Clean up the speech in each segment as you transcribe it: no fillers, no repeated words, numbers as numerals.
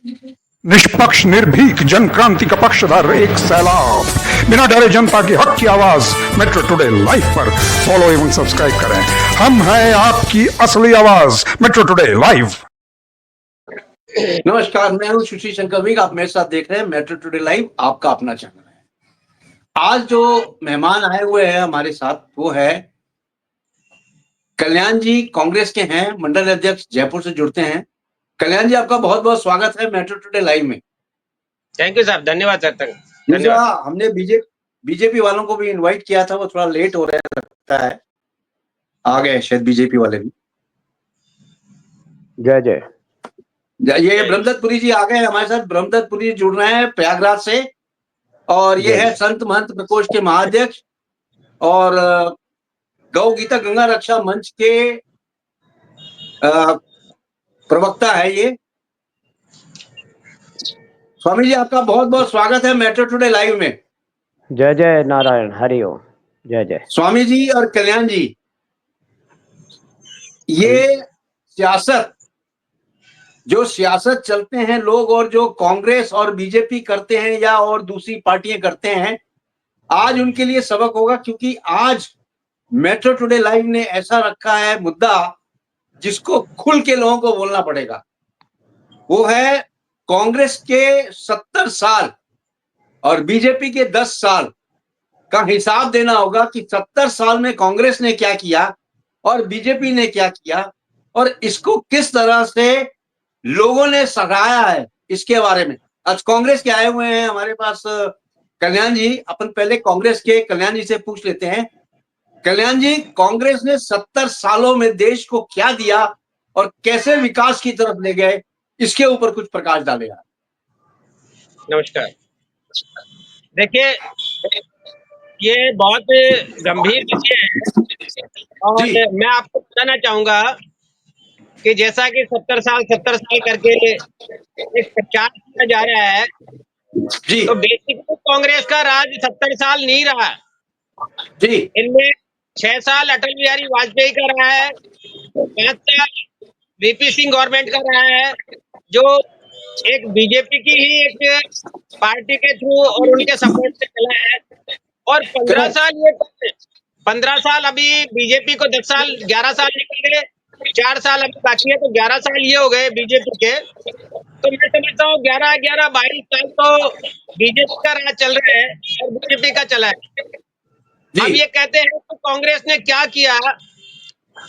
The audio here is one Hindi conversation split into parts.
निष्पक्ष निर्भीक जन क्रांति का पक्षधर एक सैलाब, बिना डरे जनता की हक की आवाज मेट्रो टुडे लाइव पर फॉलो एवं सब्सक्राइब करें। हम हैं आपकी असली आवाज, मेट्रो टुडे लाइव। नमस्कार, मैं हूं सुशील शंकर विग। आप मेरे साथ देख रहे हैं मेट्रो टुडे लाइव, आपका अपना चैनल है। आज जो मेहमान आए हुए हैं हमारे साथ वो है कल्याण जी, कांग्रेस के हैं, मंडल अध्यक्ष जयपुर से जुड़ते हैं। कल्याण जी, आपका बहुत बहुत स्वागत है मेट्रो टुडे लाइव में। थैंक यू साहब, धन्यवाद सर। दूसरा, हमने बीजेपी वालों को भी इनवाइट किया था, वो थोड़ा लेट हो रहा लगता है, आ गए शायद बीजेपी वाले भी। जय जय। ये ब्रह्मदत्तपुरी जी आ गए हमारे साथ। ब्रह्मदत्तपुरी जी जुड़ रहे हैं प्रयागराज से, और ये है संत महंत प्रकोष्ठ के महाध्यक्ष और गौ गीता गंगा रक्षा मंच के प्रवक्ता है ये। स्वामी जी, आपका बहुत बहुत स्वागत है मेट्रो टुडे लाइव में। जय जय नारायण, हरि ओम। जय जय। स्वामी जी और कल्याण जी, ये सियासत चलते हैं लोग, और जो कांग्रेस और बीजेपी करते हैं या और दूसरी पार्टियां करते हैं, आज उनके लिए सबक होगा, क्योंकि आज मेट्रो टुडे लाइव ने ऐसा रखा है मुद्दा जिसको खुल के लोगों को बोलना पड़ेगा। वो है कांग्रेस के 70 साल और बीजेपी के 10 साल का हिसाब देना होगा कि 70 साल में कांग्रेस ने क्या किया और बीजेपी ने क्या किया, और इसको किस तरह से लोगों ने सराहा है, इसके बारे में। आज कांग्रेस के आए हुए हैं हमारे पास कल्याण जी। अपन पहले कांग्रेस के कल्याण जी से पूछ लेते हैं। कल्याण जी, कांग्रेस ने 70 सालों में देश को क्या दिया और कैसे विकास की तरफ ले गए, इसके ऊपर कुछ प्रकाश डालेगा। नमस्कार। देखिए, ये बहुत गंभीर विषय है और मैं आपको बताना चाहूंगा कि जैसा कि 70 साल करके एक प्रचार किया जा रहा है जी, तो बेसिकली कांग्रेस का राज 70 साल नहीं रहा जी। इनमें 6 साल अटल बिहारी वाजपेयी का रहा है, 5 साल वीपी सिंह गवर्नमेंट का रहा है, जो एक बीजेपी की ही एक पार्टी के थ्रू और उनके सपोर्ट से चला है, और 15 साल अभी बीजेपी को 10 साल 11 साल निकल गए, 4 साल अभी बाकी है, तो 11 साल ये हो गए बीजेपी के। तो मैं समझता हूँ 22 साल तो बीजेपी का राज चल रहा है और बीजेपी का चला है। अब ये कहते हैं तो कांग्रेस ने क्या किया,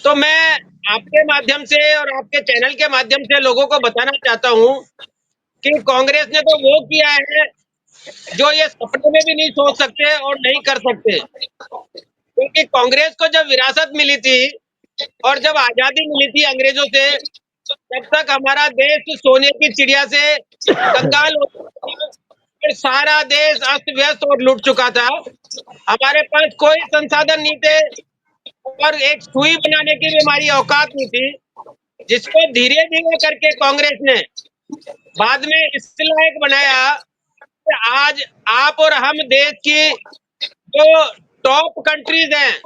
तो मैं आपके माध्यम से और आपके चैनल के माध्यम से लोगों को बताना चाहता हूँ कि कांग्रेस ने तो वो किया है जो ये सपने में भी नहीं सोच सकते और नहीं कर सकते, क्योंकि कांग्रेस को जब विरासत मिली थी और जब आजादी मिली थी अंग्रेजों से, तब तक हमारा देश सोने की चिड़िया से कंगाल हो चुका था और सारा देश अस्त व्यस्त और लूट चुका था। हमारे पास कोई संसाधन नहीं थे और एक सुई बनाने की भी हमारी औकात नहीं थी, जिसको धीरे धीरे करके कांग्रेस ने बाद में इस लायक बनाया कि आज आप और हम देश की जो टॉप कंट्रीज हैं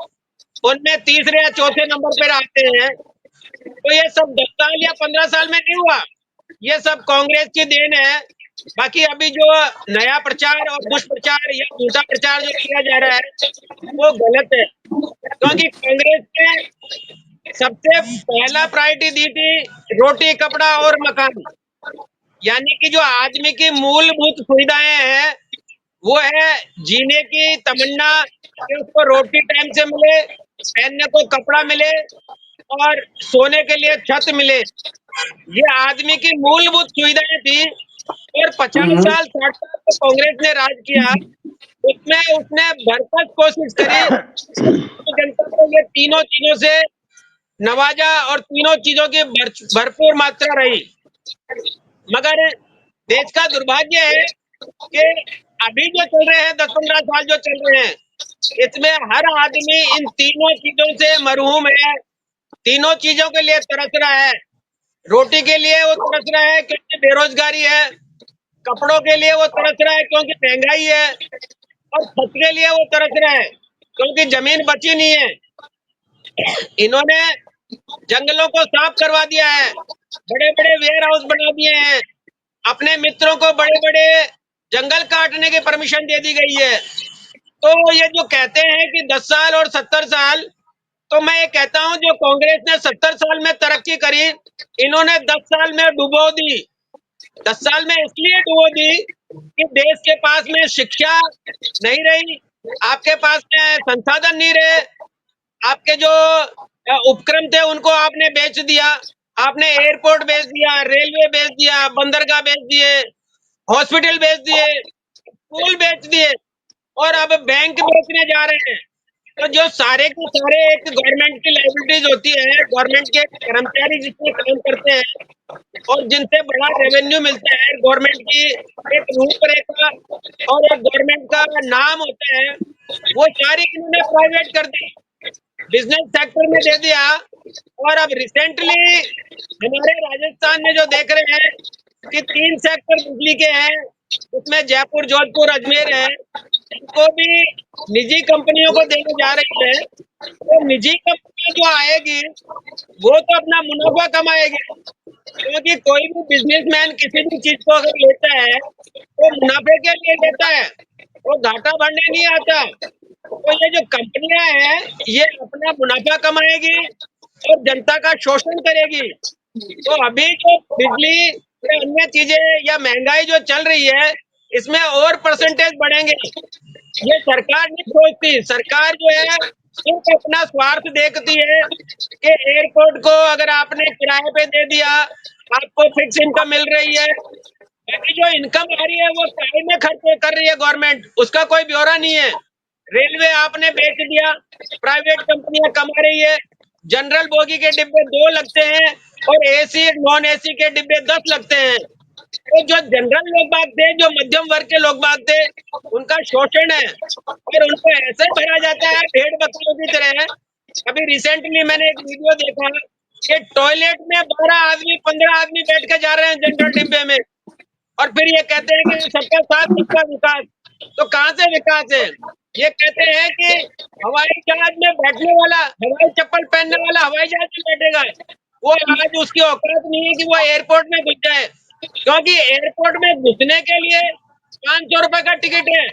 उनमें तीसरे या चौथे नंबर पर आते हैं। तो ये सब 10 साल या 15 साल में नहीं हुआ, ये सब कांग्रेस की देन है। बाकी अभी जो नया प्रचार और दुष्प्रचार या झूठा प्रचार जो किया जा रहा है वो गलत है, क्योंकि कांग्रेस ने सबसे पहला प्रायोरिटी दी थी रोटी, कपड़ा और मकान, यानी कि जो आदमी की मूलभूत सुविधाएं हैं वो है जीने की तमन्ना कि उसको रोटी टाइम से मिले, पहनने को कपड़ा मिले और सोने के लिए छत मिले। ये आदमी की मूलभूत सुविधाएं थी, और 50 साल 60 साल तो कांग्रेस ने राज किया, उसमें उसने भरसक कोशिश करी तो जनता को ये तीनों चीजों से नवाजा और तीनों चीजों की भरपूर मात्रा रही। मगर देश का दुर्भाग्य है कि अभी जो चल रहे हैं 10-15 साल जो चल रहे हैं, इसमें हर आदमी इन तीनों चीजों से मरहूम है, तीनों चीजों के लिए तरस रहा है। रोटी के लिए वो तरस रहा है क्योंकि बेरोजगारी है, कपड़ों के लिए वो तरस रहा है क्योंकि महंगाई है, और छत के लिए वो तरस रहा है क्योंकि जमीन बची नहीं है। इन्होंने जंगलों को साफ करवा दिया है, बड़े बड़े वेयर हाउस बना दिए हैं, अपने मित्रों को बड़े बड़े जंगल काटने की परमिशन दे दी गई है। तो ये जो कहते हैं कि 10 साल और 70 साल, तो मैं ये कहता हूं जो कांग्रेस ने 70 साल में तरक्की करी, इन्होंने 10 साल में डुबो दी। 10 साल में इसलिए डुबो दी कि देश के पास में शिक्षा नहीं रही, आपके पास में संसाधन नहीं रहे, आपके जो उपक्रम थे उनको आपने बेच दिया, आपने एयरपोर्ट बेच दिया, रेलवे बेच दिया, बंदरगाह बेच दिए, हॉस्पिटल बेच दिए, स्कूल बेच दिए और अब बैंक बेचने जा रहे हैं। तो जो सारे के सारे एक गवर्नमेंट की लायबिलिटीज होती है, गवर्नमेंट के कर्मचारी जिसमें काम करते हैं और जिनसे बड़ा रेवेन्यू मिलता है, गवर्नमेंट की एक रूपरेखा और एक गवर्नमेंट का नाम होता है, वो सारी इन्होंने प्राइवेट कर दी, बिजनेस सेक्टर में दे दिया। और अब रिसेंटली हमारे राजस्थान में जो देख रहे हैं कि 3 सेक्टर बिजली के हैं, उसमें जयपुर, जोधपुर, अजमेर है, इनको भी निजी कंपनियों को देने जा रही है। तो निजी कंपनियां जो आएगी वो तो अपना मुनाफा कमाएगी, क्योंकि कोई भी बिजनेसमैन किसी भी चीज को अगर लेता है तो मुनाफे के लिए लेता है, वो घाटा भरने नहीं आता। तो ये जो कंपनियां हैं ये अपना मुनाफा कमाएगी और जनता का शोषण करेगी। तो अभी जो बिजली या अन्य चीजें या महंगाई जो चल रही है, इसमें और परसेंटेज बढ़ेंगे। ये सरकार नहीं सोचती, सरकार जो है सिर्फ अपना स्वार्थ देखती है कि एयरपोर्ट को अगर आपने किराए पे दे दिया, आपको फिक्स इनकम मिल रही है, बाकी जो इनकम आ रही है वो काय में खर्च कर रही है गवर्नमेंट, उसका कोई ब्यौरा नहीं है। रेलवे आपने बेच दिया, प्राइवेट कंपनियां कमा रही है, जनरल बोगी के डिब्बे 2 लगते हैं और एसी नॉन एसी के डिब्बे 10 लगते हैं। तो जो जनरल लोग बाग थे, जो मध्यम वर्ग के लोग बाग थे, उनका शोषण है और उनको ऐसे भरा जाता है भेड़ बकरियों की तरह। अभी रिसेंटली मैंने एक वीडियो देखा कि टॉयलेट में 12 आदमी 15 आदमी बैठ के जा रहे हैं जनरल डिब्बे में, और फिर ये कहते हैं कि सबका साथ सबका विकास। तो कहाँ से विकास है? ये कहते हैं कि हवाई जहाज में बैठने वाला, हवाई चप्पल पहनने वाला हवाई जहाज में बैठेगा, वो आज उसकी औकात नहीं है कि वो एयरपोर्ट में घुस जाए, क्योंकि एयरपोर्ट में घुसने के लिए 500 रुपए का टिकट है,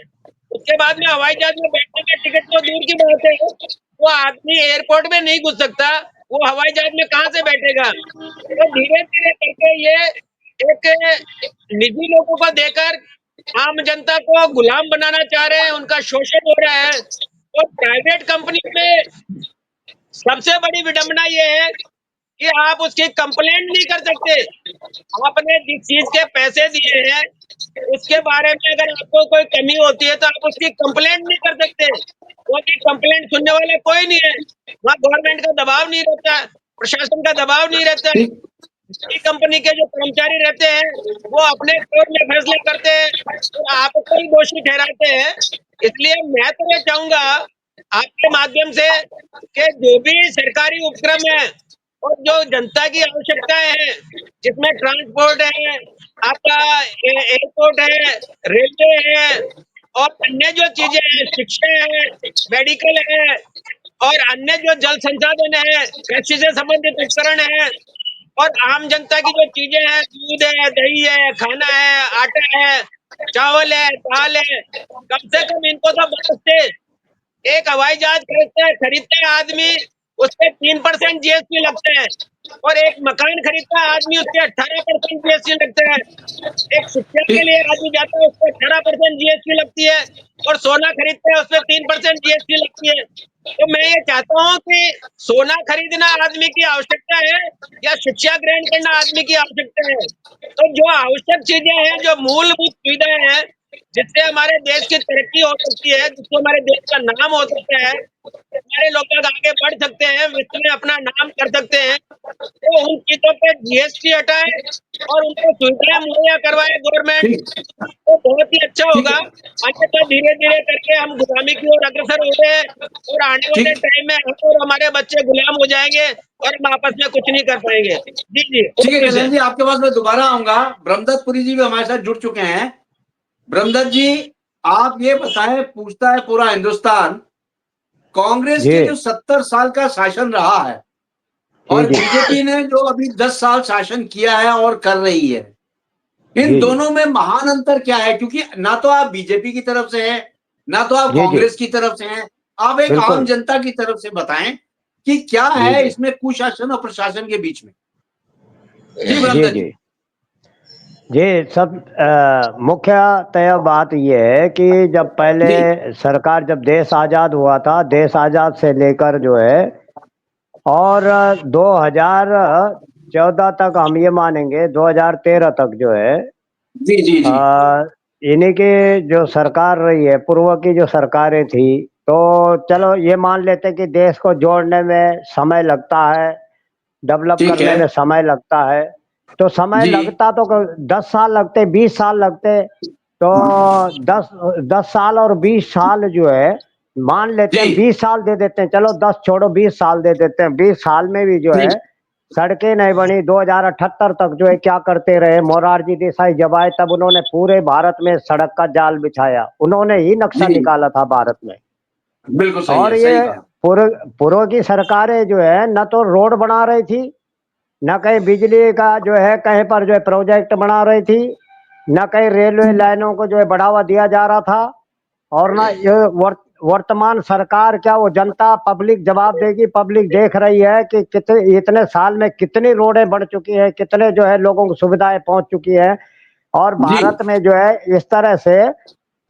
उसके बाद में हवाई जहाज में बैठने का टिकट तो दूर की बात है, वो आदमी एयरपोर्ट में नहीं घुस सकता, वो हवाई जहाज में कहाँ से बैठेगा? तो धीरे धीरे करके ये एक निजी लोगों को देकर आम जनता को गुलाम बनाना चाह रहे हैं, उनका शोषण हो रहा है। और प्राइवेट कंपनी में सबसे बड़ी विडंबना ये है कि आप उसकी कंप्लेंट नहीं कर सकते। आपने जिस चीज के पैसे दिए हैं उसके बारे में अगर आपको कोई कमी होती है तो आप उसकी कंप्लेंट नहीं कर सकते, क्योंकि कंप्लेंट सुनने वाला कोई नहीं है, वहाँ गवर्नमेंट का दबाव नहीं रहता, प्रशासन का दबाव नहीं रहता। कंपनी के जो कर्मचारी रहते हैं वो अपने कोर्ट में फैसले करते हैं और आपको ही दोषी ठहराते हैं। इसलिए मैं तो ये चाहूंगा आपके माध्यम से कि जो भी सरकारी उपक्रम है और जो जनता की आवश्यकताएं हैं, जिसमें ट्रांसपोर्ट है, आपका एयरपोर्ट है, रेलवे है और अन्य जो चीजें हैं, शिक्षा है, मेडिकल है और अन्य जो जल संसाधन है, कृषि से संबंधित उपकरण है और आम जनता की जो चीजें हैं, दूध है, दही है, खाना है, आटा है, चावल है, दाल है, कम से कम इनको तो बरसते एक हवाई जहाज खरीदता है आदमी, उसपे 3% जीएसटी लगता है और एक मकान खरीदता है आदमी, उसपे 18% जीएसटी लगता है। एक शिक्षा के लिए आदमी जाता है, उसपे 18% जीएसटी लगती है और सोना खरीदता है उसपे 3% जीएसटी लगती है। तो मैं ये चाहता हूँ कि सोना खरीदना आदमी की आवश्यकता है या शिक्षा ग्रहण करना आदमी की आवश्यकता है? तो जो आवश्यक चीजें हैं, जो मूलभूत सुविधाएं हैं, जिससे हमारे देश की तरक्की हो सकती है, जिससे हमारे देश का नाम हो सकता है, हमारे लोग आगे बढ़ सकते हैं, विश्व में अपना नाम कर सकते हैं, तो उन चीजों पे जीएसटी हटाए और उनको सुविधाएं मुहैया करवाए गवर्नमेंट, तो बहुत ही अच्छा होगा। अन्यथा धीरे धीरे करके हम गुलामी की ओर अग्रसर हो रहे हैं और आने वाले टाइम में हम और हमारे बच्चे गुलाम हो जाएंगे और हम आपस में कुछ नहीं कर पाएंगे। जी जी ठीक है कल्याण जी, आपके पास मैं दोबारा आऊंगा। ब्रह्मदत्त पुरी जी भी हमारे साथ जुड़ चुके हैं। ब्रह्मदत्त जी, आप ये बताएं, पूछता है पूरा हिंदुस्तान, कांग्रेस के जो 70 साल का शासन रहा है और बीजेपी ने जो अभी 10 साल शासन किया है और कर रही है, इन जी दोनों में महान अंतर क्या है? क्योंकि ना तो आप बीजेपी की तरफ से हैं, ना तो आप जी जी कांग्रेस की तरफ से हैं। आप एक आम बिल्कुल। जनता की तरफ से बताएं कि क्या जी है जी इसमें कुशासन और प्रशासन के बीच में? जी जी वृंदर जी जी। जी सब मुख्यतः बात ये है कि जब पहले जी सरकार, जब देश आज़ाद हुआ था, देश आज़ाद से लेकर जो है और 2014 तक, हम ये मानेंगे 2013 तक जो है जी जी जी इन्हीं की जो सरकार रही है, पूर्व की जो सरकारें थी, तो चलो ये मान लेते कि देश को जोड़ने में समय लगता है, डेवलप ठीक करने है। में समय लगता है। तो समय जी लगता तो 10 साल लगते, 20 साल लगते, तो 10 10 साल और 20 साल जो है, मान लेते हैं जी 20 साल दे देते हैं, चलो 10 छोड़ो 20 साल दे देते हैं। 20 साल में भी जो जी है सड़कें नहीं बनी। 2078 तक जो है क्या करते रहे, मोरारजी देसाई जब आए तब उन्होंने पूरे भारत में सड़क का जाल बिछाया, उन्होंने ही नक्शा जी निकाला था भारत में। बिल्कुल सही और है, सही ये कहा। पूर्व पूर्व की सरकारें जो है न तो रोड बना रही थी, न कहीं बिजली का जो है कहीं पर जो है प्रोजेक्ट बना रही थी, न कहीं रेलवे लाइनों को जो है बढ़ावा दिया जा रहा था। और ना ये वर्तमान सरकार, क्या वो जनता पब्लिक जवाब देगी? पब्लिक देख रही है कि कितने इतने साल में कितनी रोडें बढ़ चुकी है, कितने जो है लोगों को सुविधाएं पहुंच चुकी है। और जी भारत में जो है इस तरह से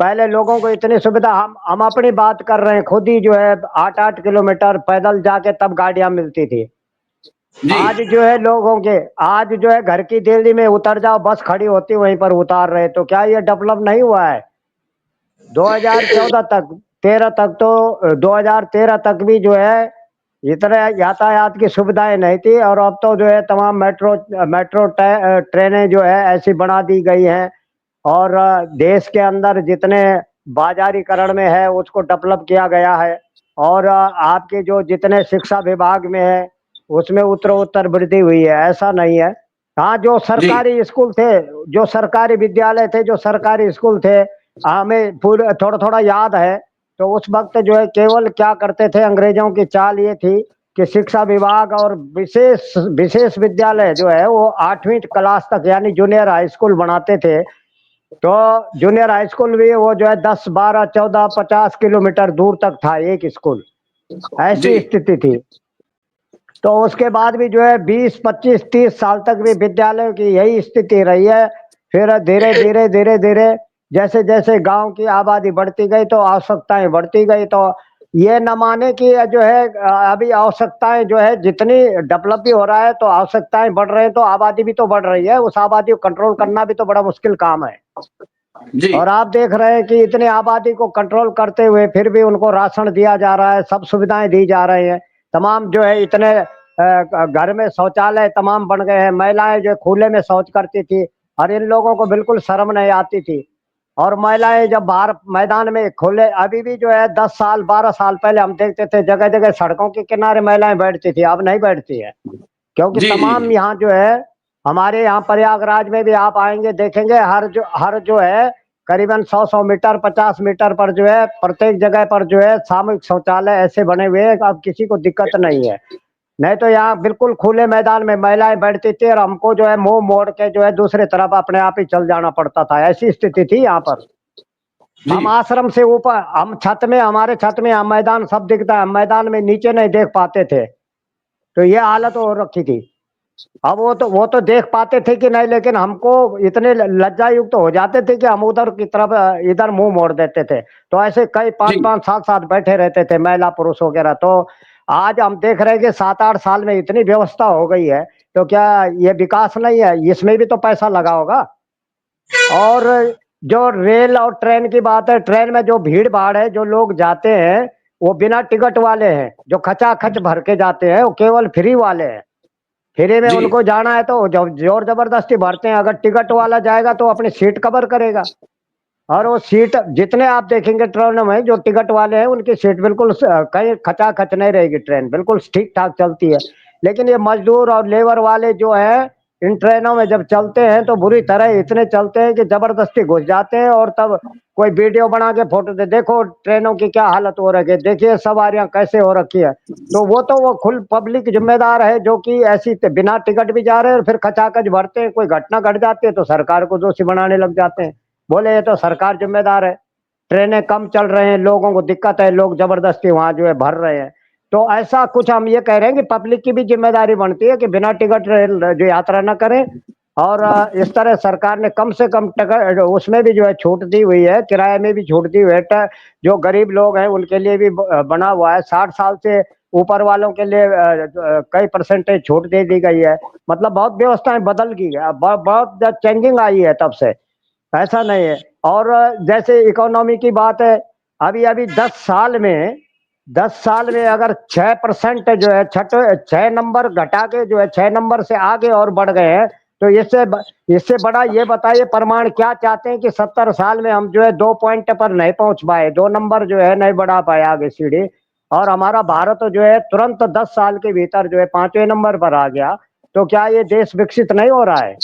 पहले लोगों को इतनी सुविधा, हम अपनी बात कर रहे हैं, खुद ही जो है 8 8 किलोमीटर पैदल जाके तब गाड़ियां मिलती थी। जी आज जो है लोगों के, आज जो है घर की दिल्ली में उतर जाओ, बस खड़ी होती वहीं पर उतार रहे। तो क्या ये डेवलप नहीं हुआ है? 2014 तक, 13 तक तो 2013 तक भी जो है इतने यातायात की सुविधाएं नहीं थी। और अब तो जो है तमाम मेट्रो ट्रेनें जो है ऐसी बना दी गई हैं। और देश के अंदर जितने बाजारीकरण में है उसको डेवलप किया गया है। और आपके जो जितने शिक्षा विभाग में है उसमें उत्तरोत्तर वृद्धि हुई है, ऐसा नहीं है। हाँ, जो जी सरकारी स्कूल थे, जो सरकारी विद्यालय थे, जो सरकारी स्कूल थे, हमें पूरा थोड़ा थोड़ा याद है। तो उस वक्त जो है केवल क्या करते थे, अंग्रेजों की चाल ये थी कि शिक्षा विभाग और विशेष विशेष विद्यालय जो है वो 8वीं क्लास तक यानी जूनियर हाई स्कूल बनाते थे। तो जूनियर हाई स्कूल भी वो जो है 10 12 14 50 किलोमीटर दूर तक था एक स्कूल, जी ऐसी स्थिति थी। तो उसके बाद भी जो है 20 25 30 साल तक भी विद्यालयों की यही स्थिति रही है। फिर धीरे धीरे धीरे धीरे जैसे जैसे गांव की आबादी बढ़ती गई तो आवश्यकताएं बढ़ती गई। तो ये न माने कि जो है अभी आवश्यकताएं जो है जितनी डेवलप भी हो रहा है तो आवश्यकताएं बढ़ रही है, तो आबादी भी तो बढ़ रही है, उस आबादी को कंट्रोल करना भी तो बड़ा मुश्किल काम है। जी और आप देख रहे हैं कि इतनी आबादी को कंट्रोल करते हुए फिर भी उनको राशन दिया जा रहा है, सब सुविधाएं दी जा रही हैं। तमाम जो है इतने घर में शौचालय तमाम बन गए हैं। महिलाएं जो खुले में शौच करती थी और इन लोगों को बिल्कुल शर्म नहीं आती थी। और महिलाएं जब बाहर मैदान में खुले, अभी भी जो है 10 साल 12 साल पहले हम देखते थे जगह जगह सड़कों के किनारे महिलाएं बैठती थी, अब नहीं बैठती है। क्योंकि जी जी तमाम जी यहाँ जो है, हमारे यहाँ प्रयागराज में भी आप आएंगे देखेंगे, हर जो है करीबन 100 100 मीटर 50 मीटर पर जो है प्रत्येक जगह पर जो है सामूहिक शौचालय ऐसे बने हुए हैं कि अब किसी को दिक्कत नहीं है। नहीं तो यहाँ बिल्कुल खुले मैदान में महिलाएं बैठती थी और हमको जो है मुंह मोड़ के जो है दूसरी तरफ अपने आप ही चल जाना पड़ता था, ऐसी स्थिति थी यहाँ पर। जी हम आश्रम से ऊपर, हम छत में, हमारे छत में हम मैदान सब दिखता है, हम मैदान में नीचे नहीं देख पाते थे। तो ये हालत हो रखी थी। अब वो तो देख पाते थे कि नहीं, लेकिन हमको इतने लज्जा युक्त हो जाते थे कि हम उधर की तरफ इधर मुंह मोड़ देते थे। तो ऐसे कई जी 5 5 सात साथ बैठे रहते थे महिला पुरुष वगैरह। तो आज हम देख रहे हैं कि 7 8 साल में इतनी व्यवस्था हो गई है। तो क्या ये विकास नहीं है? इसमें भी तो पैसा लगा होगा। और जो रेल और ट्रेन की बात है, ट्रेन में जो भीड़ भाड़ है, जो लोग जाते हैं वो बिना टिकट वाले हैं, जो खचाखच भर के जाते हैं वो केवल फ्री वाले हैं। फ्री में जी उनको जाना है तो जब जोर जबरदस्ती भरते हैं। अगर टिकट वाला जाएगा तो अपनी सीट कवर करेगा। और वो सीट जितने आप देखेंगे ट्रेनों में जो टिकट वाले हैं उनकी सीट बिल्कुल कहीं खचाखच नहीं रहेगी, ट्रेन बिल्कुल ठीक ठाक चलती है। लेकिन ये मजदूर और लेबर वाले जो है इन ट्रेनों में जब चलते हैं तो बुरी तरह इतने चलते हैं कि जबरदस्ती घुस जाते हैं और तब कोई वीडियो बना के फोटो दे, देखो ट्रेनों की क्या हालत हो रखी है, देखिए सवारियां कैसे हो रखी है। तो वो खुल पब्लिक जिम्मेदार है, जो कि ऐसी बिना टिकट भी जा रहे हैं और फिर खचाखच भरते हैं। कोई घटना घट जाती है तो सरकार को दोषी बनाने लग जाते हैं, बोले ये तो सरकार जिम्मेदार है, ट्रेनें कम चल रहे हैं, लोगों को दिक्कत है, लोग जबरदस्ती वहां जो है भर रहे हैं। तो ऐसा कुछ हम ये कह रहे हैं कि पब्लिक की भी जिम्मेदारी बनती है कि बिना टिकट रेल जो यात्रा न करें। और इस तरह सरकार ने कम से कम टिकट उसमें भी जो है छूट दी हुई है, किराए में भी छूट दी हुई है। जो गरीब लोग हैं उनके लिए भी बना हुआ है, 60 साल से ऊपर वालों के लिए कई परसेंटेज छूट दे दी गई है। मतलब बहुत व्यवस्थाएं बदल गई है, बहुत चेंजिंग आई है तब से, ऐसा नहीं है। और जैसे इकोनॉमी की बात है, अभी अभी 10 साल में अगर 6% जो है 6 नंबर घटा के जो है 6 नंबर से आगे और बढ़ गए हैं, तो इससे बड़ा ये बताइए प्रमाण क्या चाहते हैं कि 70 साल में हम जो है 2 पॉइंट पर नहीं पहुंच पाए, 2 नंबर जो है नहीं बढ़ा पाए आगे सीढ़ी। और हमारा भारत जो है तुरंत 10 साल के भीतर जो है 5वें नंबर पर आ गया। तो क्या ये देश विकसित नहीं हो रहा है?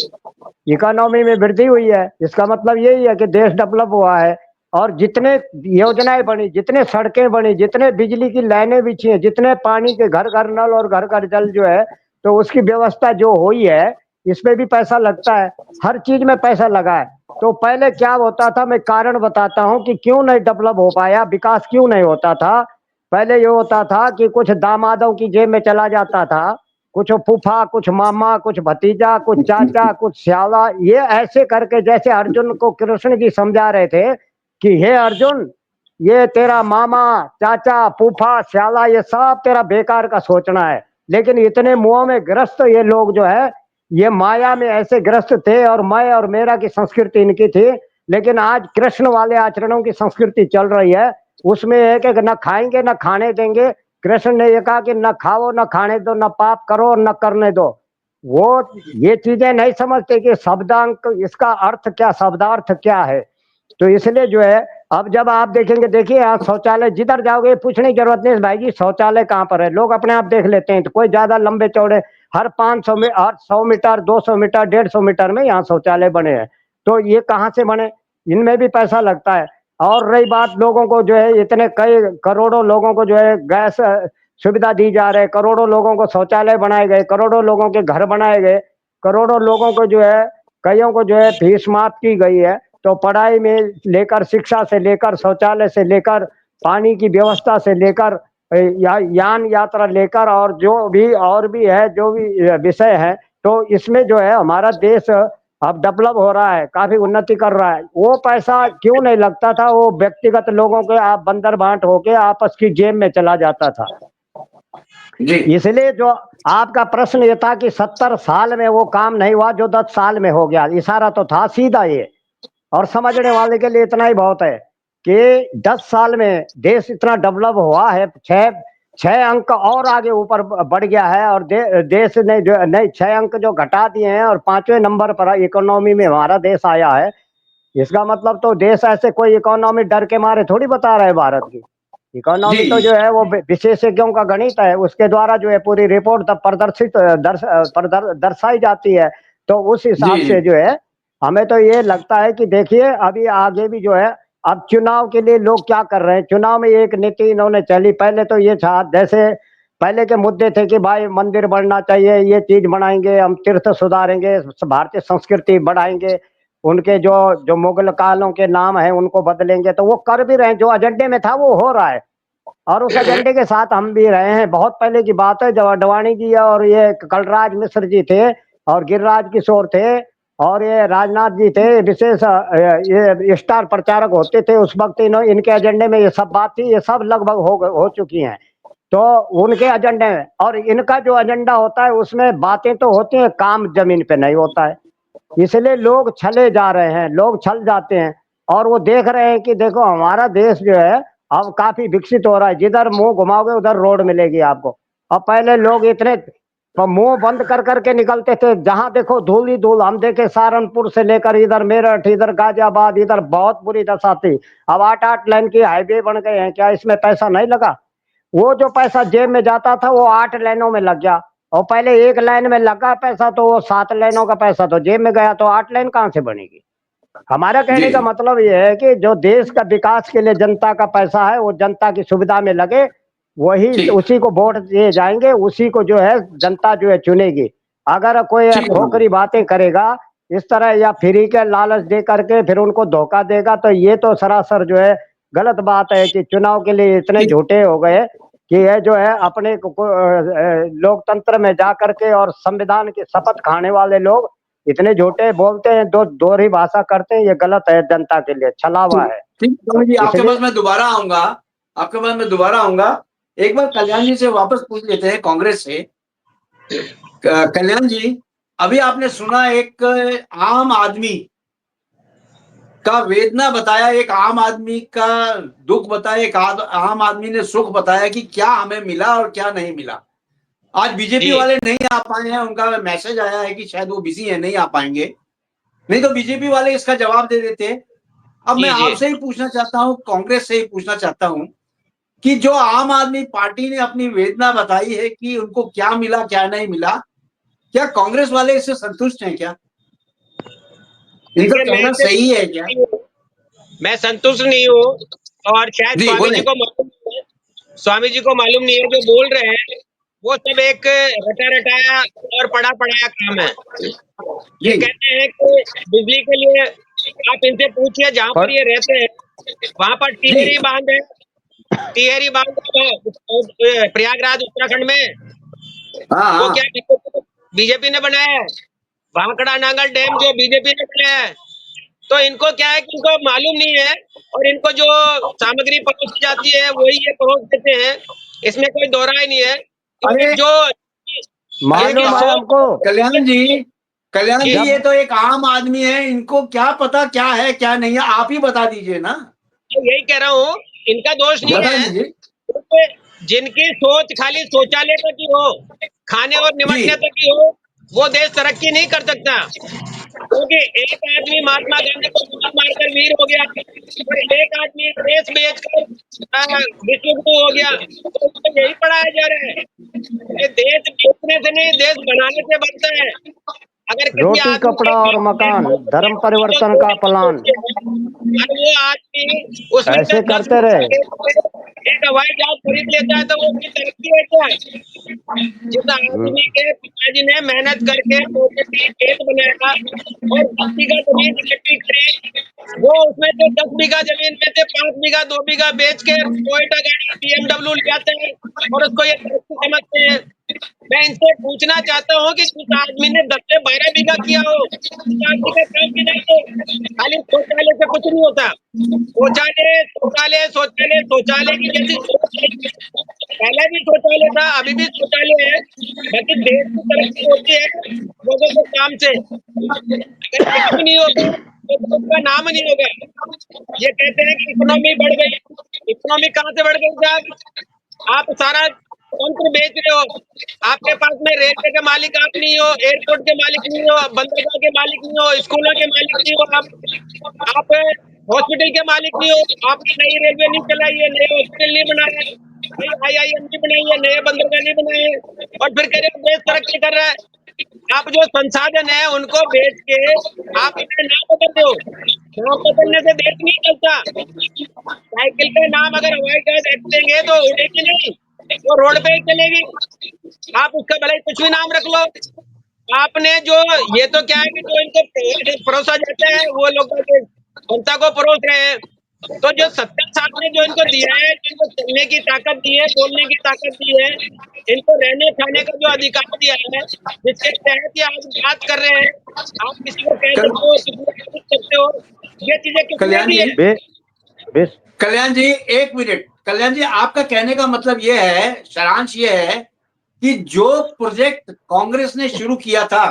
इकोनॉमी में वृद्धि हुई है, इसका मतलब यही है कि देश डेवलप हुआ है। और जितने योजनाएं बनी, जितने सड़कें बनी, जितने बिजली की लाइनें बिछी हैं, जितने पानी के घर घर नल और घर घर जल जो है, तो उसकी व्यवस्था जो हुई है, इसमें भी पैसा लगता है, हर चीज में पैसा लगा है। तो पहले क्या होता था, मैं कारण बताता हूँ कि क्यों नहीं डेवलप हो पाया, विकास क्यों नहीं होता था। पहले ये होता था कि कुछ दामादों की जेब में चला जाता था, कुछ फूफा, कुछ मामा, कुछ भतीजा, कुछ चाचा, कुछ श्याला, ये ऐसे करके जैसे अर्जुन को कृष्ण जी समझा रहे थे कि हे अर्जुन, ये तेरा मामा, चाचा, फूफा, श्याला, ये सब तेरा बेकार का सोचना है। लेकिन इतने मुंह में ग्रस्त ये लोग जो है, ये माया में ऐसे ग्रस्त थे, और मैं और मेरा की संस्कृति इनकी थी। लेकिन आज कृष्ण वाले आचरणों की संस्कृति चल रही है, उसमें है कि न खाएंगे न खाने देंगे। कृष्ण ने ये कहा कि न खाओ न खाने दो, न पाप करो और न करने दो। वो ये चीजें नहीं समझते कि शब्दांक, इसका अर्थ क्या, शब्दार्थ क्या है। तो इसलिए जो है, अब जब आप देखेंगे, देखिए आज शौचालय जिधर जाओगे पूछने की जरूरत नहीं भाई जी शौचालय कहाँ पर है, लोग अपने आप देख लेते हैं। तो कोई ज्यादा लंबे चौड़े, हर 500 में, हर 100 मीटर, 200 मीटर, 150 मीटर में यहाँ शौचालय बने हैं। तो ये कहाँ से बने, इनमें भी पैसा लगता है। और रही बात लोगों को जो है, इतने कई करोड़ों लोगों को जो है गैस सुविधा दी जा रही है, करोड़ों लोगों को शौचालय बनाए गए, करोड़ों लोगों के घर बनाए गए, करोड़ों लोगों को जो है, कईयों को जो है फीस माफ की गई है। तो पढ़ाई में लेकर, शिक्षा से लेकर, शौचालय से लेकर, पानी की व्यवस्था से लेकर, यान यात्रा लेकर, और जो भी है, जो भी विषय है, तो इसमें जो है हमारा देश अब डेवलप हो रहा है, काफी उन्नति कर रहा है। वो पैसा क्यों नहीं लगता था, वो व्यक्तिगत लोगों के आप बंदर बांट होके आपस की जेब में चला जाता था। जी इसलिए जो आपका प्रश्न ये था कि 70 साल में वो काम नहीं हुआ जो 10 साल में हो गया, इशारा तो था सीधा ये। और समझने वाले के लिए इतना ही बहुत है कि 10 साल में देश इतना डेवलप हुआ है, छह छह अंक और आगे ऊपर बढ़ गया है। और देश ने जो नहीं 6 अंक जो घटा दिए हैं, और 5वें नंबर पर इकोनॉमी में हमारा देश आया है। इसका मतलब तो देश ऐसे कोई इकोनॉमी डर के मारे थोड़ी बता रहे हैं भारत की। इकोनॉमी तो जी जो है वो विशेषज्ञों का गणित है, उसके द्वारा जो है पूरी रिपोर्ट दर्शाई जाती है। तो उस जी हिसाब जी से जो है हमें तो ये लगता है कि देखिए अभी आगे भी जो है, अब चुनाव के लिए लोग क्या कर रहे हैं, चुनाव में एक नीति इन्होंने चली। पहले तो ये था, जैसे पहले के मुद्दे थे कि भाई मंदिर बढ़ना चाहिए, ये चीज बनाएंगे, हम तीर्थ सुधारेंगे, भारतीय संस्कृति बढ़ाएंगे, उनके जो जो मुगल कालों के नाम है उनको बदलेंगे। तो वो कर भी रहे हैं, जो एजेंडे में था वो हो रहा है, और उस एजेंडे के साथ हम भी रहे हैं। बहुत पहले की बात है जब अडवाणी जी और ये कलराज मिश्र जी थे, और गिरिराज किशोर थे, और ये राजनाथ जी थे, विशेष ये स्टार प्रचारक होते थे उस वक्त। इनके एजेंडे में ये सब बात थी, ये सब लगभग हो चुकी हैं। तो उनके एजेंडे में, और इनका जो एजेंडा होता है उसमें बातें तो होती हैं, काम जमीन पे नहीं होता है। इसलिए लोग छले जा रहे हैं, लोग छल जाते हैं। और वो देख रहे हैं कि देखो हमारा देश जो है अब काफी विकसित हो रहा है, जिधर मुंह घुमाओगे उधर रोड मिलेगी आपको। अब पहले लोग इतने तो मुंह बंद कर करके निकलते थे, जहां देखो धूल ही धूल। हम देखे सहारनपुर से लेकर इधर मेरठ, इधर गाजियाबाद, इधर बहुत बुरी दशा थी। अब 8-8 लाइन की हाईवे बन गए हैं, क्या इसमें पैसा नहीं लगा? वो जो पैसा जेब में जाता था वो 8 लाइनों में लग गया। और पहले 1 लाइन में लगा पैसा, तो वो 7 लाइनों का पैसा तो जेब में गया, तो 8 लाइन कहाँ से बनेगी? हमारा कहने जी। का मतलब ये है कि जो देश का विकास के लिए जनता का पैसा है वो जनता की सुविधा में लगे, वही ठीक उसी को वोट दिए जाएंगे, उसी को जो है जनता जो है चुनेगी। अगर कोई ठीक है खोखरी बातें करेगा इस तरह या फ्री के लालच दे करके फिर उनको धोखा देगा, तो ये तो सरासर जो है गलत बात है कि चुनाव के लिए इतने ठीक। झूठे हो गए कि ये जो है अपने लोकतंत्र में जा करके और संविधान की शपथ खाने वाले लोग इतने झूठे बोलते हैं, दोहरी भाषा करते हैं, ये गलत है, जनता के लिए छलावा ठीक है। ठीक, स्वामी जी आपके इसलिए पास मैं दोबारा आऊंगा, आपके पास मैं दोबारा आऊंगा। एक बार कल्याण जी से वापस पूछ लेते हैं कांग्रेस से। कल्याण जी, अभी आपने सुना एक आम आदमी का वेदना बताया, एक आम आदमी का दुख बताया, एक आम आदमी ने सुख बताया कि क्या हमें मिला और क्या नहीं मिला। आज बीजेपी जी वाले नहीं आ पाए हैं, उनका मैसेज आया है कि शायद वो बिजी है, नहीं आ पाएंगे, नहीं तो बीजेपी वाले इसका जवाब दे देते। अब मैं जी जी आपसे ही पूछना चाहता हूं, कांग्रेस से ही पूछना चाहता हूं कि जो आम आदमी पार्टी ने अपनी वेदना बताई है कि उनको क्या मिला क्या नहीं मिला, क्या कांग्रेस वाले इससे संतुष्ट हैं क्या? इनका देखिए कहना सही है क्या? मैं संतुष्ट नहीं हूँ, और शायद जी स्वामी बोले। जी को मालूम नहीं है, स्वामी जी को मालूम नहीं है जो बोल रहे हैं वो सब एक रटा रटाया और पढ़ा पढ़ाया काम है। ये जी। कहते हैं कि बिजली के लिए आप इनसे पूछिए जहां पर पर ये रहते हैं वहां पर जी। टिहरी बांध है, टिहरी बांध प्रयागराज उत्तराखंड में, हाँ वो हाँ। क्या बीजेपी ने बनाया है? भाखड़ा नांगल डैम जो बीजेपी ने बनाया है। तो इनको क्या है कि इनको मालूम नहीं है, और इनको जो सामग्री परोसी जाती है वही ये परोस देते हैं, इसमें कोई दोहराई नहीं है। तो अरे जो जिनकी मालूम है हमको। सोच कल्याण जी, कल्याण जी, जी ये जब तो एक आम आदमी है, इनको क्या पता क्या है क्या नहीं है, आप ही बता दीजिए ना। तो यही कह रहा हूँ, इनका दोष नहीं बता है। दीजिए। क्योंकि जिनकी सोच खाली शौचालय तक की हो, खाने और जी। निमटने तक की हो, वो देश तरक्की नहीं कर सकता। क्योंकि एक आदमी महात्मा गांधी को गोली मारकर वीर हो गया और एक आदमी देश बेचकर विश्वगुरु हो गया, तो उसको यही पढ़ाया जा रहा है कि देश बेचने से नहीं, देश बनाने से बनता है। अगर किसी रोटी आदमी के कपड़ा और पास मकान, धर्म जो परिवर्तन का थोड़ी सी प्लान, सोच है, और वो आदमी उसमें से ऐसे 10 करते रहे। एक हवाई जहाज खरीद लेता है, तो वो उसकी तरक्की है क्या? जिस हम्म, आदमी के पिताजी ने मेहनत करके प्रॉपर्टी खेत बनाया और 10 बीघा जमीन इकट्ठी करी, वो उसमें से 10 बीघा जमीन में से 5 बीघा 2 बीघा बेच के टोयोटा गाड़ी BMW ले आते हैं और उसको ये तरक्की समझते हैं। मैं इनसे पूछना चाहता हूँ कि जिस आदमी ने 10 से 12 बीघा किया हो, उस आदमी का काम भी नहीं है। खाली शौचालय से कुछ नहीं होता। शौचालय शौचालय शौचालय शौचालय की जैसी सोच है। पहले भी शौचालय था, अभी भी शौचालय है। बाकी देश की तरक्की होती है लोगों के काम से। अगर काम नहीं होगा तो देश का नाम नहीं होगा। ये कहते हैं कि इकोनॉमी बढ़ गई। इकोनॉमी कहाँ से बढ़ गई साहब? आप सारा तंत्र बेच रहे हो। आपके पास में रेलवे के मालिक आप नहीं हो, एयरपोर्ट के मालिक नहीं हो, बंदरगाह के मालिक नहीं हो, स्कूलों के मालिक नहीं हो, आप हॉस्पिटल के मालिक नहीं हो। आपने नई रेलवे नहीं चलाई है, नए हॉस्पिटल नहीं बनाए, नई IIM नहीं बनाई है, नए बंदरगाह नहीं बनाए हैं, और फिर कह रहे हो देश तरक्की कर रहा है। आप जो संसाधन है उनको बेच के आप अपने नाम बदल दो। नाम बदलने से देश नहीं चलता। साइकिल पे नाम अगर हवाई जहाज रख देंगे तो उड़ेगी नहीं, वो रोड पे ही चलेगी। आप उसका भले ही कुछ भी नाम रख लो। आपने जो ये तो क्या है कि जो इनको परोसा जाता है वो लोग जनता को परोस रहे हैं। तो जो 70 साल ने जो इनको दिया है, जिनको चलने की ताकत दी है, बोलने की ताकत दी है, इनको रहने खाने का जो अधिकार दिया है, जिसके तहत ये आज बात कर रहे हैं, आप किसी को कह कल, सकते हो, किसी को पूछ सकते हो, ये चीजें किसने कल्याण दी जी, है? बे, बे, कल्याण जी एक मिनट। कल्याण जी, आपका कहने का मतलब ये है, सारांश ये है कि जो प्रोजेक्ट कांग्रेस ने शुरू किया था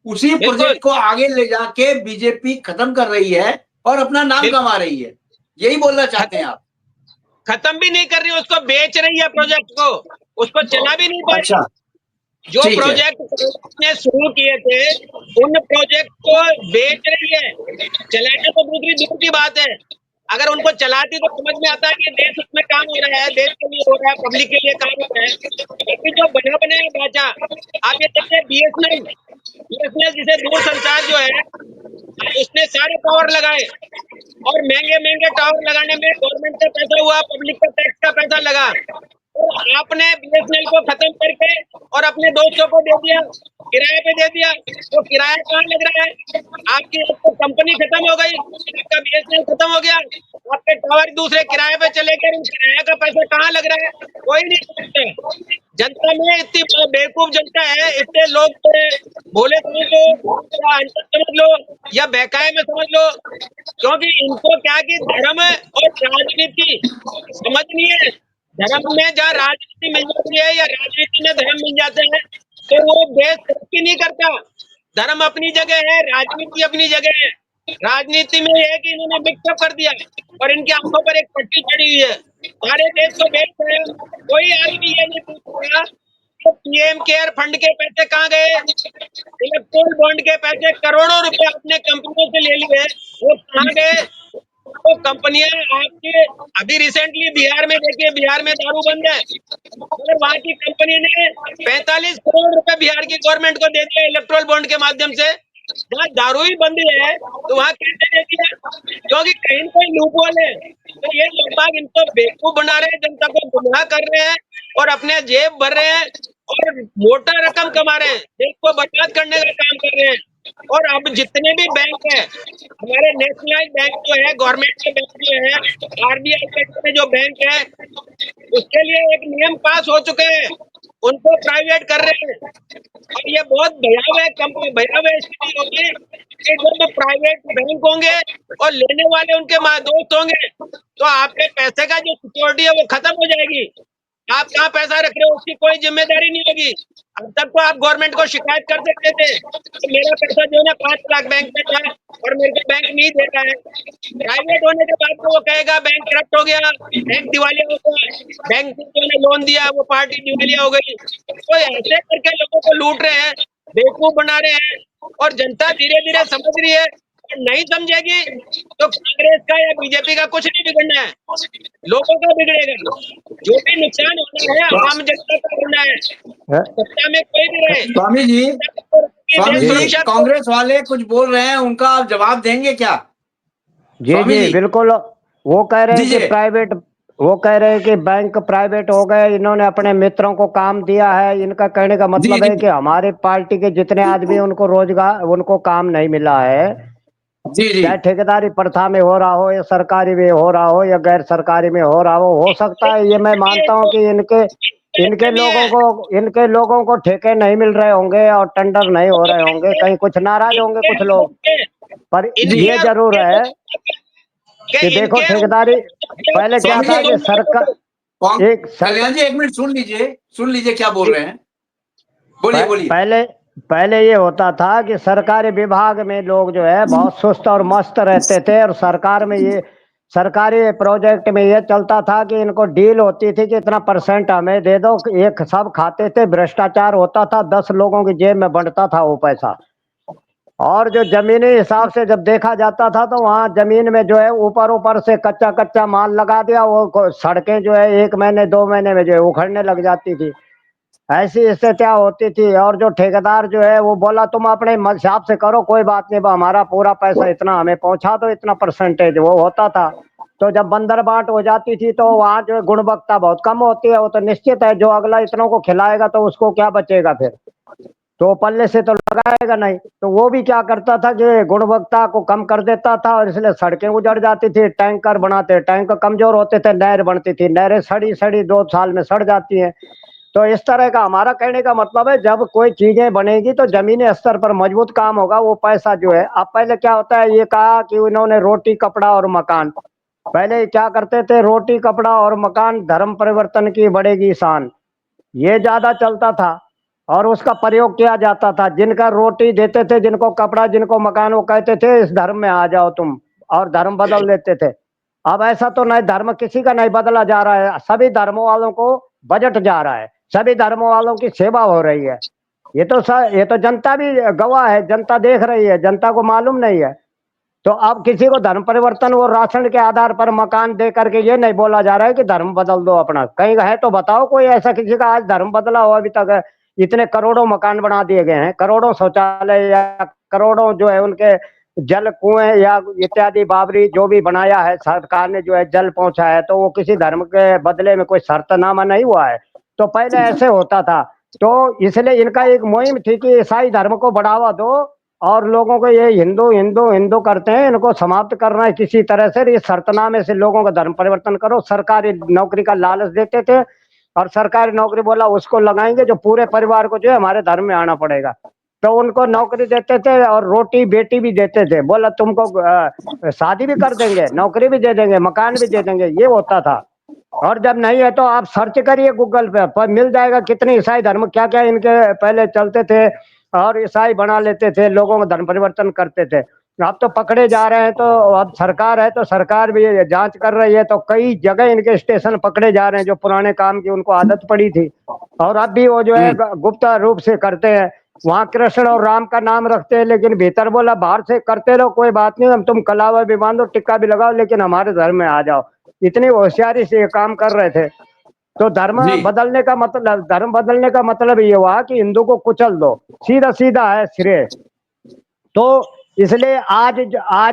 उसी बिल्कुल प्रोजेक्ट को आगे ले जाके बीजेपी खत्म कर रही है और अपना नाम बिल्कुल कमा रही है, यही बोलना चाहते हैं खत्म आप? खत्म भी नहीं कर रही, उसको बेच रही है प्रोजेक्ट को, उसको चला भी नहीं पा रही। अच्छा। जो ठीक है। प्रोजेक्ट ने शुरू किए थे उन प्रोजेक्ट को बेच रही है। चलाना तो दूसरी दूर की बात है। अगर उनको चलाती तो समझ में आता है कि देश उसमें काम हो रहा है, देश के लिए हो रहा है, पब्लिक के लिए काम हो रहा है। लेकिन जो बना बनाया ढांचा, आप ये देखिए BSNL जिसे दूरसंचार जो है, उसने सारे टावर लगाए और महंगे महंगे टावर लगाने में गवर्नमेंट का पैसा हुआ, पब्लिक का टैक्स का पैसा लगा। और आपने बीएसएनएल को खत्म करके और अपने दोस्तों को दे दिया, किराए पे दे दिया। वो किराया कहाँ लग रहा है? आपकी तो कंपनी खत्म हो गई, आपका बीएसएनएल खत्म हो गया, आपके टावर दूसरे किराए पे चले गए, किराया का पैसा कहाँ लग रहा है? कोई नहीं सोचता। जनता में इतनी बेवकूफ जनता है, इतने लोग तो भोले समझ लो या अनपढ़ समझ लो या बहकाए में समझ लो, क्योंकि इनको क्या कि धर्म और राजनीति समझ नहीं है। धर्म में जहाँ राजनीति मिल जाती है या राजनीति में धर्म मिल जाते हैं तो वो देश तरक्की नहीं करता। धर्म अपनी जगह है, राजनीति अपनी जगह है। राजनीति में ये है कि इन्होंने मिक्सअप कर दिया और इनकी आंखों पर एक पट्टी चढ़ी हुई है। सारे देश को बेच रहे हैं। कोई आदमी ये नहीं पूछ रहा तो पीएम केयर फंड के पैसे कहाँ गए, इलेक्ट्रोल बॉन्ड के पैसे करोड़ों रुपए अपने कंपनियों से ले लिए, वो कहाँ गए? तो कंपनियां आपके अभी रिसेंटली बिहार में देखिए, बिहार में दारू बंद है और वहां की कंपनी ने 45 करोड़ रुपए बिहार की गवर्नमेंट को दे दिया इलेक्ट्रोल बॉन्ड के माध्यम से। जहाँ दारू ही बंद है तो वहां कैसे दे दिया? क्योंकि कहीं कोई लूपहोल है। तो ये लोग बाग इनको बेवकूफ बना रहे हैं, जनता को गुमराह कर रहे हैं और अपने जेब भर रहे हैं और मोटा रकम कमा रहे हैं, देश को बर्बाद करने का काम कर रहे हैं। और अब जितने भी बैंक है, हमारे नेशनलाइज बैंक जो है, गवर्नमेंट के बैंक जो है, आरबीआई के जो बैंक है, उसके लिए एक नियम पास हो चुके हैं, उनको प्राइवेट कर रहे हैं। और ये बहुत भयावह कंपनी, भयावह स्थिति होगी कि जब प्राइवेट बैंक होंगे और लेने वाले उनके दोस्त होंगे तो आपके पैसे का जो सिक्योरिटी है वो खत्म हो जाएगी। आप कहाँ पैसा रख रहे हो उसकी कोई जिम्मेदारी नहीं होगी। अब तक तो आप गवर्नमेंट को शिकायत कर सकते थे तो मेरा पैसा जो है ना 5 लाख बैंक में था और मेरे को बैंक नहीं दे रहा है। प्राइवेट होने के बाद तो वो कहेगा बैंक करप्ट हो गया, बैंक दिवालिया हो गया, बैंक जो ने लोन दिया वो पार्टी दिवालिया हो गई। तो ऐसे करके लोगों को लूट रहे हैं, बेवकूफ बना रहे हैं और जनता धीरे धीरे समझ रही है। और नहीं समझेगी तो कांग्रेस का या बीजेपी का कुछ नहीं बिगड़ना है, लोगों का बिगड़ेगा। जो भी नुकसान होना है आम जनता का होना है। सत्ता में कोई भी रहे, स्वामी जी, स्वामी जी, सुरक्षा कांग्रेस वाले कुछ बोल रहे हैं, उनका आप जवाब देंगे क्या? जी स्वामी जी जी। बिल्कुल। वो कह रहे हैं कि दीजिए। प्राइवेट, वो कह रहे हैं कि बैंक प्राइवेट हो गए, इन्होंने अपने मित्रों को काम दिया है। इनका कहने का जी मतलब है जी कि हमारे पार्टी के जितने आदमी उनको रोजगार, उनको काम नहीं मिला है। जी जी चाहे ठेकेदारी प्रथा में हो रहा हो या सरकारी में हो रहा हो या गैर सरकारी में हो रहा हो सकता है। ये मैं मानता हूँ कि इनके इनके लोगों को ठेके नहीं मिल रहे होंगे और टेंडर नहीं हो रहे होंगे, कहीं कुछ नाराज होंगे कुछ लोग। पर ये जरूर है कि देखो ठेकेदारी पहले क्या स्वामी था कि सरकार एक कल्याण जी, एक मिनट सुन लीजिए क्या बोल रहे हैं। बोलिए बोलिए। पहले पहले ये होता था कि सरकारी विभाग में लोग जो है बहुत सुस्त और मस्त रहते थे और सरकार में ये सरकारी प्रोजेक्ट में ये चलता था कि इनको डील होती थी कि इतना परसेंट हमें दे दो, एक सब खाते थे, भ्रष्टाचार होता था, 10 लोगों की जेब में बंटता था वो पैसा। और जो जमीनी हिसाब से जब देखा जाता था तो वहाँ जमीन में जो है ऊपर ऊपर से कच्चा कच्चा माल लगा दिया, वो सड़कें जो है 1 महीने 2 महीने में जो है उखड़ने लग जाती थी। ऐसी स्थितियां होती थी। और जो ठेकेदार जो है वो बोला तुम अपने हिसाब से करो, कोई बात नहीं, हमारा पूरा पैसा इतना हमें पहुंचा दो, इतना परसेंटेज वो होता था। तो जब बंदर बांट हो जाती थी तो वहाँ जो है गुणवत्ता बहुत कम होती है। वो तो निश्चित है, जो अगला इतनों को खिलाएगा तो उसको क्या बचेगा फिर, तो पल्ले से तो लगाएगा नहीं। तो वो भी क्या करता था कि गुणवत्ता को कम कर देता था और इसलिए सड़कें उजड़ जाती थी। टैंकर बनाते, टैंक कमजोर होते थे, नहर बनती थी, नहरें सड़ी सड़ी 2 साल में सड़ जाती हैं। तो इस तरह का हमारा कहने का मतलब है, जब कोई चीजें बनेगी तो जमीनी स्तर पर मजबूत काम होगा, वो पैसा जो है। अब पहले क्या होता है, ये कहा कि उन्होंने रोटी कपड़ा और मकान, पहले क्या करते थे, रोटी कपड़ा और मकान, धर्म परिवर्तन की बढ़ेगी शान, ये ज्यादा चलता था और उसका प्रयोग किया जाता था। जिनका रोटी देते थे, जिनको कपड़ा, जिनको मकान, वो कहते थे इस धर्म में आ जाओ तुम, और धर्म बदल देते थे। अब ऐसा तो नहीं, धर्म किसी का नहीं बदला जा रहा है, सभी धर्मों वालों को बजट जा रहा है, सभी धर्मों वालों की सेवा हो रही है। ये तो जनता भी गवाह है, जनता देख रही है, जनता को मालूम नहीं है। तो अब किसी को धर्म परिवर्तन वो राशन के आधार पर मकान दे करके ये नहीं बोला जा रहा है कि धर्म बदल दो अपना। कहीं है तो बताओ कोई ऐसा किसी का आज धर्म बदला हो अभी तक? इतने करोड़ों मकान बना दिए गए हैं, करोड़ों शौचालय या करोड़ों जो है उनके जल कुएं या इत्यादि बाबरी जो भी बनाया है सरकार ने, जो है जल पहुंचा है, तो वो किसी धर्म के बदले में कोई शर्तनामा नहीं हुआ है। तो पहले ऐसे होता था, तो इसलिए इनका एक मुहिम थी कि ईसाई धर्म को बढ़ावा दो और लोगों को ये हिंदू हिंदू हिंदू करते हैं, इनको समाप्त करना है किसी तरह से, इस शर्तनामे से लोगों का धर्म परिवर्तन करो। सरकारी नौकरी का लालच देते थे और सरकारी नौकरी बोला उसको लगाएंगे जो पूरे परिवार को जो है हमारे धर्म में आना पड़ेगा, तो उनको नौकरी देते थे और रोटी बेटी भी देते थे, बोला तुमको शादी भी कर देंगे, नौकरी भी दे देंगे, मकान भी दे देंगे, ये होता था। और जब नहीं है तो आप सर्च करिए गूगल पे, पर मिल जाएगा कितने ईसाई धर्म क्या क्या इनके पहले चलते थे और ईसाई बना लेते थे, लोगों का धर्म परिवर्तन करते थे। अब तो पकड़े जा रहे हैं, तो अब सरकार है तो सरकार भी जांच कर रही है, तो कई जगह इनके स्टेशन पकड़े जा रहे हैं जो पुराने काम की उनको आदत पड़ी थी, और अब भी वो जो है गुप्त रूप से करते हैं। वहाँ कृष्ण और राम का नाम रखते हैं, लेकिन भीतर बोला बाहर से करते रहो कोई बात नहीं, हम तुम कलावा भी बांधो टिक्का भी लगाओ, लेकिन हमारे धर्म में आ जाओ। इतनी होशियारी से ये काम कर रहे थे। तो धर्म बदलने का मतलब ये हुआ कि हिंदू को कुचल दो, सीधा सीधा है श्रेय। तो इसलिए आज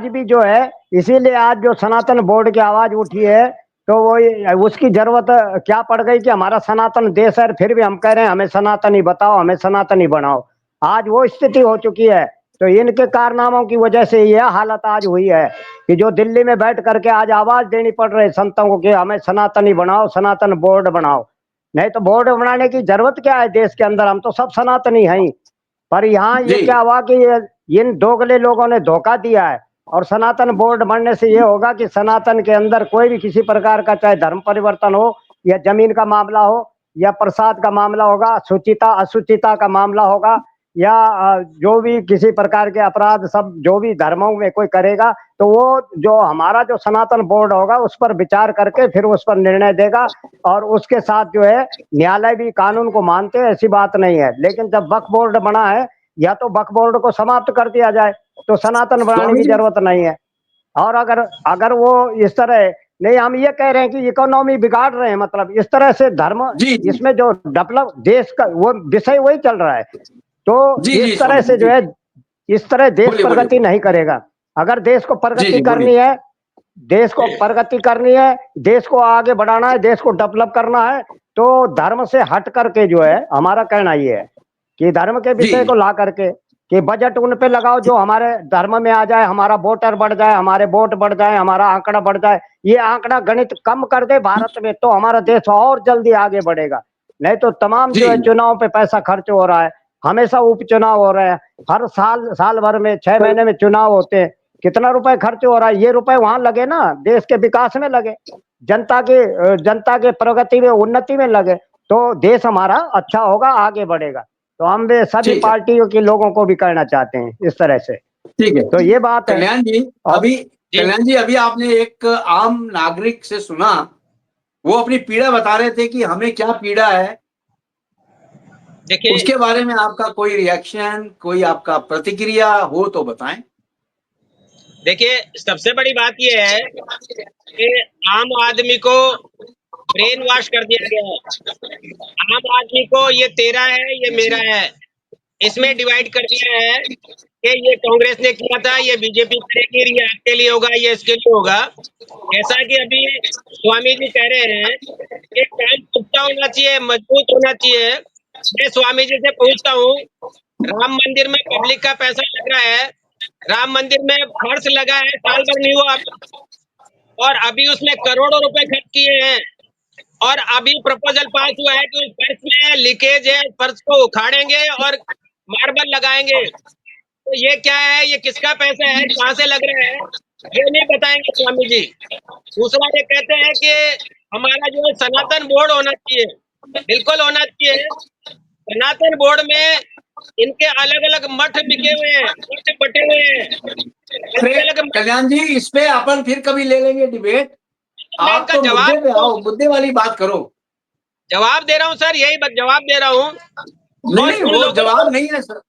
भी जो है, इसीलिए आज जो सनातन बोर्ड की आवाज उठी है, तो वो उसकी जरूरत क्या पड़ गई कि हमारा सनातन देश है, फिर भी हम कह रहे हैं हमें सनातनी बताओ, हमें सनातनी बनाओ। आज वो स्थिति हो चुकी है। तो इनके कारनामों की वजह से यह हालत आज हुई है कि जो दिल्ली में बैठ करके आज आवाज देनी पड़ रही है संतों को कि हमें सनातनी बनाओ, सनातन बोर्ड बनाओ। नहीं तो बोर्ड बनाने की जरूरत क्या है देश के अंदर, हम तो सब सनातनी हैं। पर यहाँ ये क्या हुआ कि इन दोगले लोगों ने धोखा दिया है, और सनातन बोर्ड बनने से ये होगा कि सनातन के अंदर कोई भी किसी प्रकार का चाहे धर्म परिवर्तन हो या जमीन का मामला हो या प्रसाद का मामला होगा, शुचिता अशुचिता का मामला होगा, या जो भी किसी प्रकार के अपराध सब जो भी धर्मों में कोई करेगा, तो वो जो हमारा जो सनातन बोर्ड होगा उस पर विचार करके फिर उस पर निर्णय देगा। और उसके साथ जो है न्यायालय भी कानून को मानते हैं, ऐसी बात नहीं है। लेकिन जब वक्फ बोर्ड बना है, या तो वक्फ बोर्ड को समाप्त कर दिया जाए, तो सनातन बनाने की जरूरत नहीं है। और अगर वो इस तरह नहीं, हम ये कह रहे हैं कि इकोनॉमी बिगाड़ रहे हैं, मतलब इस तरह से धर्म, इसमें जो डेवलप देश का वो विषय वही चल रहा है। तो इस तरह से जो है, इस तरह देश प्रगति नहीं करेगा। अगर देश को प्रगति करनी है, देश को प्रगति करनी है, देश को आगे बढ़ाना है, देश को डेवलप करना है, तो धर्म से हट करके जो है, हमारा कहना ये है कि धर्म के विषय को ला करके कि बजट उन पे लगाओ जो हमारे धर्म में आ जाए, हमारा वोटर बढ़ जाए, हमारे वोट बढ़ जाए, हमारा आंकड़ा बढ़ जाए। ये आंकड़ा गणित कम कर दे भारत में, तो हमारा देश और जल्दी आगे बढ़ेगा। नहीं तो तमाम जो है चुनाव पे पैसा खर्च हो रहा है, हमेशा उपचुनाव हो रहे हैं, हर साल भर में 6 महीने में चुनाव होते हैं, कितना रुपए खर्च हो रहा है। ये रुपए वहां लगे ना, देश के विकास में लगे, जनता के प्रगति में, उन्नति में लगे, तो देश हमारा अच्छा होगा, आगे बढ़ेगा। तो हम सभी पार्टियों के लोगों को भी कहना चाहते हैं इस तरह से। ठीक है, तो ये बात है। कल्याण जी अभी आपने एक आम नागरिक से सुना, वो अपनी पीड़ा बता रहे थे कि हमें क्या पीड़ा है। देखिए, उसके बारे में आपका कोई रिएक्शन, कोई आपका प्रतिक्रिया हो तो बताएं। देखिए, सबसे बड़ी बात यह है कि आम आदमी को ब्रेन वॉश कर दिया गया है। आम आदमी को ये तेरा है, ये मेरा है, इसमें डिवाइड कर दिया है कि ये कांग्रेस ने किया था, ये बीजेपी करेगी, ये आपके लिए होगा, ये इसके लिए होगा। ऐसा कि अभी स्वामी जी कह रहे हैं कि काम पुख्ता होना चाहिए, मजबूत होना चाहिए। मैं स्वामी जी से पूछता हूँ, राम मंदिर में पब्लिक का पैसा लग रहा है, राम मंदिर में फर्श लगा है, साल भर नहीं हुआ, और अभी उसमें करोड़ों रुपए खर्च किए हैं, और अभी प्रपोजल पास हुआ है कि उस फर्श में लीकेज है, फर्श को उखाड़ेंगे और मार्बल लगाएंगे। तो ये क्या है, ये किसका पैसा है, कहाँ से लग रहा है, ये नहीं बताएंगे स्वामी जी। दूसरा ये कहते हैं कि हमारा जो सनातन बोर्ड होना चाहिए, बिल्कुल होना चाहिए। सनातन बोर्ड में इनके अलग अलग मठ बिके हुए हैं, मठ बटे हुए हैं। कल्याण जी, इस पे अपन फिर कभी ले लेंगे डिबेट। आप तो मुद्दे पे आओ, मुद्दे वाली बात करो। जवाब दे रहा हूँ सर, यही जवाब दे रहा हूँ। नहीं, वो जवाब नहीं है सर।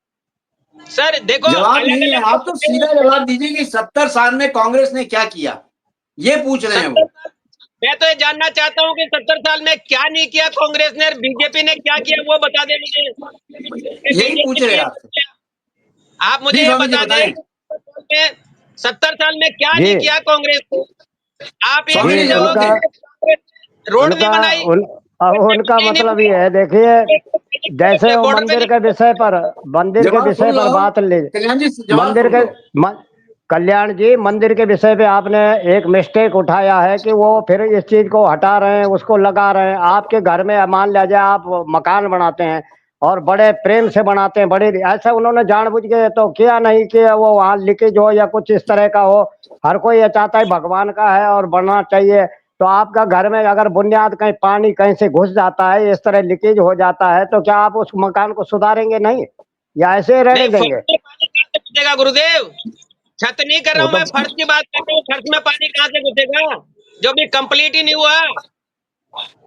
सर देखो, जवाब नहीं है, आप तो सीधा जवाब दीजिए कि 70 साल में कांग्रेस ने क्या किया, ये पूछ रहे हैं वो। मैं तो ये जानना चाहता हूँ कि 70 साल में क्या नहीं किया कांग्रेस ने, बीजेपी ने क्या किया, वो बता दें मुझे। यही पूछ रहे हैं आप मुझे ये बता दें 70 साल में क्या जी। नहीं किया कांग्रेस ने? आप ये स्वामी जी, गिन लो उनका कि रोड भी उनका बनाई, उनका नहीं मतलब बनाई, ये है, देखिए जैसे वो बॉर्डर पे मंदिर नहीं। के विषय पर जवाब सुन लो बात ले, कल्याण जी, जवाब मंदिर सुन के लो। म, कल्याण जी, मंदिर के विषय पे आपने एक मिस्टेक उठाया है कि वो फिर इस चीज को हटा रहे हैं, उसको लगा रहे हैं। आपके घर में मान लिया आप मकान बनाते हैं और बड़े प्रेम से बनाते हैं, बड़े ऐसा उन्होंने जानबूझ के तो किया नहीं कि वो वहां लीकेज हो या कुछ इस तरह का हो। हर कोई ये चाहता है भगवान का है और बनना चाहिए। तो आपका घर में अगर बुनियाद कहीं पानी कहीं से घुस जाता है, इस तरह लीकेज हो जाता है, तो क्या आप उस मकान को सुधारेंगे नहीं, या ऐसे ही रहने नहीं, फर्श देंगे? में पानी कहाँ से घुसेगा गुरुदेव? छत नहीं कर रहा वो हूं तो मैं, फर्श की बात कर रहा हूँ। फर्श में पानी कहाँ से घुसेगा जो भी कंप्लीट ही नहीं हुआ?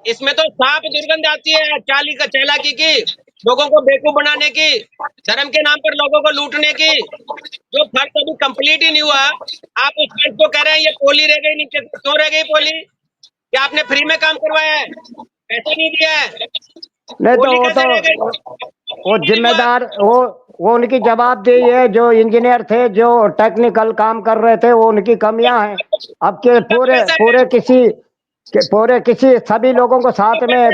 इसमें तो साफ दुर्गंध आती है, चालाकी की, लोगों को बेवकूफ बनाने की, धर्म के नाम पर लोगों को लूटने की। जो फर्श अभी कंप्लीट ही नहीं हुआ, आप उस फर्श को कह रहे हैं ये पोली रह गई नीचे से। क्यों रह गई पोली? क्या आपने फ्री में काम करवाया है? पैसे नहीं दिया है? नहीं, तो पोली कैसे रह गई? वो जिम्मेदार वो उनकी जवाबदेही है। जो इंजीनियर थे, जो टेक्निकल काम कर रहे थे, वो उनकी कमियां हैं। अब के आपका पूरे पैसा है, पूरे किसी पूरे किसी सभी लोगों को साथ में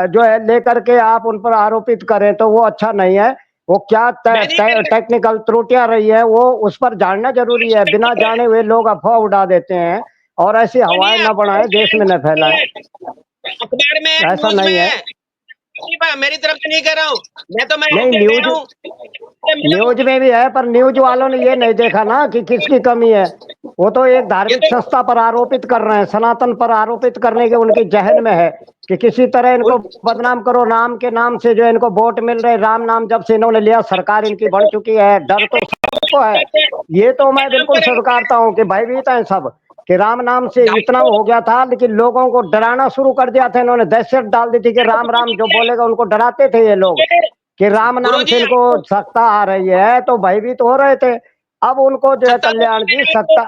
जो है लेकर के आप उन पर आरोपित करें तो वो अच्छा नहीं है। वो क्या मैं नहीं कर रहा। टेक्निकल त्रुटियां रही है, वो उस पर जानना जरूरी है। बिना जाने हुए लोग अफवाह उड़ा देते हैं और ऐसी वो नहीं हवाएं है, न बढ़ाएं, देश में न फैलाएं। अखबार में है, ऐसा न्यूज में नहीं है। है। नहीं भाई, मेरी तरफ से नहीं कर रहा हूँ। मैं तो मैं नहीं, ऐसे गया न्यूज हूँ, मिला हूँ। न्यूज में भी है, पर न्यूज वालों ने ये नहीं देखा ना कि किसकी कमी है। वो तो एक ये धार्मिक तो संस्था पर आरोपित कर रहे हैं, सनातन पर आरोपित करने के उनके जहन में है कि किसी तरह इनको उन- बदनाम करो। राम के नाम से जो इनको वोट मिल रहे, राम नाम जब से इन्होंने लिया, सरकार इनकी बन चुकी है, डर तो सबको है। ये तो मैं नाम बिल्कुल पर स्वीकारता हूँ कि भयभीत हैं सब, कि राम नाम से इतना हो गया था, लेकिन लोगों को डराना शुरू कर दिया था इन्होंने। दहशत डाल दी थी कि राम राम जो बोलेगा उनको डराते थे ये लोग, कि राम नाम से गुरुजी इनको सत्ता आ रही है, तो भयभीत हो रहे थे। अब उनको जो है सत्ता तो कल्याण जी, मिली आपको, सत्ता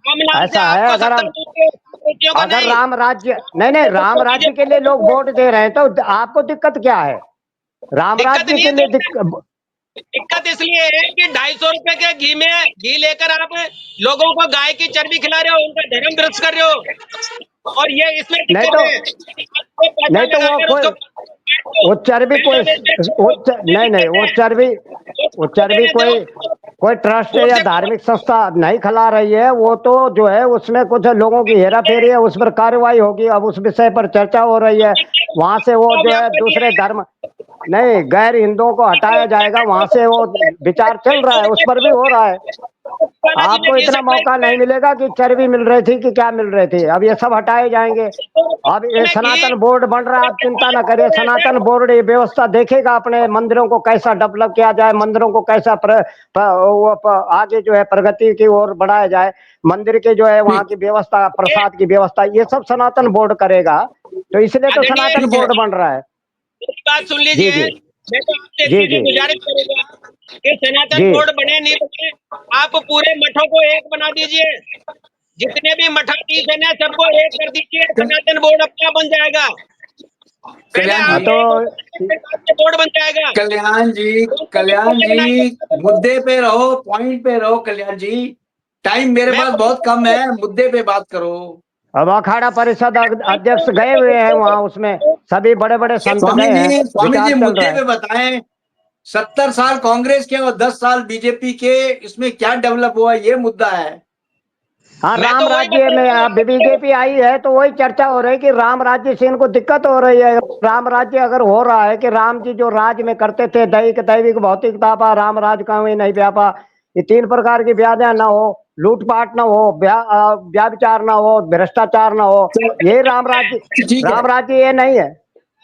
हम नाम से ऐसा है, आपको अगर सत्ता अब मिलती है, कांग्रेसियों को अगर नहीं। राम राज्य नहीं नहीं राम राज्य के लिए लोग वोट दे रहे हैं, तो आपको दिक्कत क्या है? राम दिक्कत राज्य नहीं के है, लिए दिक्कत इसलिए है कि 250 रुपए के घी में घी लेकर आप लोगों को गाय की चर्बी खिला रहे हो, उनका धर्म भ्रष्ट कर रहे हो। और ये इसमें नहीं दिक्कत तो है। आपको पैसा नहीं तो लगाकर उसको वो चर्बी कोई ये नहीं नहीं, दिक्कत है। वो चर्बी कोई ट्रस्ट वोट या से धार्मिक संस्था नहीं खिला रही है। वो तो जो है उसमें कुछ लोगों की हेरा फेरी है, उस पर कार्रवाई होगी। अब उस विषय पर चर्चा हो रही है। वहां से वो अभी जो है आपका दूसरे दिया धर्म, नहीं, गैर हिंदुओं को हटाया जाएगा, वहां से वो विचार चल रहा है, उस पर भी हो रहा है। बालाजी में आपको घी इतना सप्लाई मौका कर रहे नहीं हैं। मिलेगा कि चर्बी मिल रही थी कि क्या मिल रहे थे, अब ये सब हटाए जाएंगे। अब ये में घी सनातन बोर्ड बन रहा है, आप चिंता न करिए। सनातन बोर्ड ये व्यवस्था देखेगा, अपने मंदिरों को कैसा डेवलप किया जाए, मंदिरों को कैसा आगे जो है प्रगति की ओर बढ़ाया जाए, मंदिर के जो है वहाँ ठीक की व्यवस्था, प्रसाद की व्यवस्था, ये सब सनातन बोर्ड करेगा। तो इसलिए तो आदरणीय सनातन ठीक है। बोर्ड बन रहा है। मेरी बात सुन जी लीजिए। जी मैं तो आपसे जी सीधी जी गुजारिश करूंगा कि सनातन जी। बोर्ड बने नहीं बने, आप पूरे मठों को एक बना दीजिए। जितने भी मठाधीश हैं सबको एक कर दीजिए, सनातन बोर्ड अपना बन जाएगा। पहले कल्याण आप जी, तो एक होते हैं, फिर बाद में बोर्ड बन जाएगा। कल्याण जी, तो उसको भी कल्याण कैसे जी, बनाएंगे? मुद्दे पे रहो, पॉइंट पे रहो कल्याण जी। टाइम मेरे मैं पास बहुत कम है, मुद्दे पे बात करो। अब अखाड़ा परिषद अध्यक्ष गए हुए हैं वहां, उसमें सभी बड़े बड़े संत गए हैं, स्वामी जी विचार चल रहा मुद्दे है। पे बताएं। 70 साल कांग्रेस के और 10 साल बीजेपी के, इसमें क्या डेवलप हुआ, ये मुद्दा है। हाँ, मैं राम तो वही राज्य बता में रहा अब हूँ। बीजेपी आई है तो वही चर्चा हो रही है कि राम राज्य से इनको दिक्कत हो रही है। राम राज्य अगर हो रहा है कि राम जी जो राज में करते थे, दैविक भौतिक तापा, राम राज का ही नहीं व्यापा, ये 3 प्रकार की व्याधियां ना हो, लूटपाट ना हो, व्याभिचार ना हो, भ्रष्टाचार ना हो, ये ठीक है। राम राज्य ये नहीं है।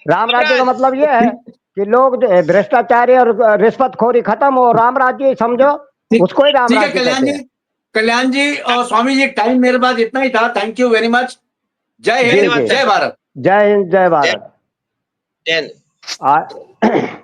राम राज्य का महाराज, मतलब ये है कि लोग जो है भ्रष्टाचारी और रिश्वतखोरी खत्म हो, राम राज्य समझो, ठीक उसको ही राम ठीक है राज्य कल्याण कहते जी, हैं। कल्याण जी और स्वामी जी, टाइम मेरे पास इतना ही था। Thank you very much. जय जी हिंद, धन्यवाद जी, सर। जय भारत। जय हिंद, जय जय भारत। जय हिंद। आ,